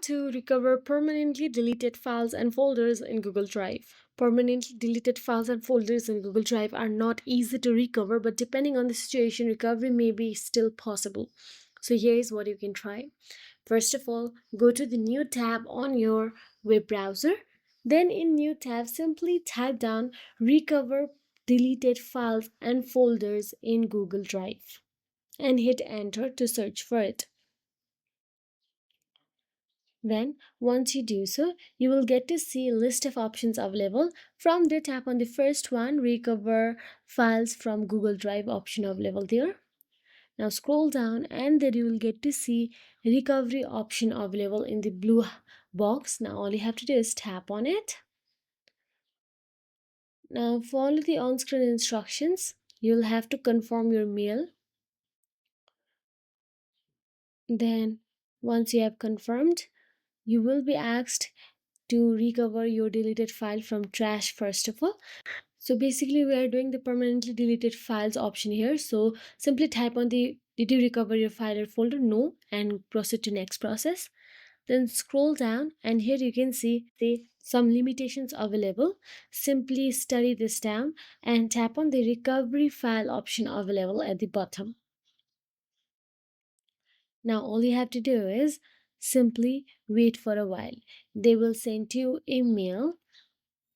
to recover permanently deleted files and folders in Google Drive. Permanently deleted files and folders in Google Drive are not easy to recover, but depending on the situation, recovery may be still possible. So here is what you can try. First of all, go to the new tab on your web browser. Then in new tab, simply type down recover deleted files and folders in Google Drive and hit enter to search for it. Then, once you do so, you will get to see a list of options available. From there, tap on the first one, recover files from Google Drive option available there. Now scroll down and there you will get to see recovery option available in the blue box. Now all you have to do is tap on it. Now follow the on-screen instructions. You'll have to confirm your mail. Then once you have confirmed, you will be asked to recover your deleted file from trash first of all. So basically we are doing the permanently deleted files option here. So simply type on the did you recover your file or folder? No, and proceed to next process. Then scroll down and here you can see some limitations available. Simply study this down and tap on the recovery file option available at the bottom. Now all you have to do is simply wait for a while. They will send you a mail.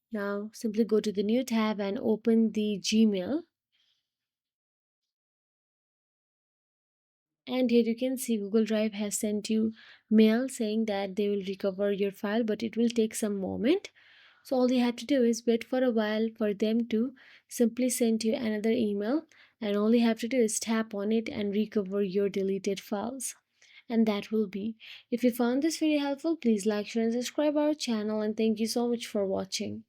Now simply go to the new tab and open the Gmail. And here you can see Google Drive has sent you mail saying that they will recover your file, but it will take some moment. So all you have to do is wait for a while for them to simply send you another email, and all you have to do is tap on it and recover your deleted files. And that will be. If you found this very helpful, please like, share and subscribe our channel, and thank you so much for watching.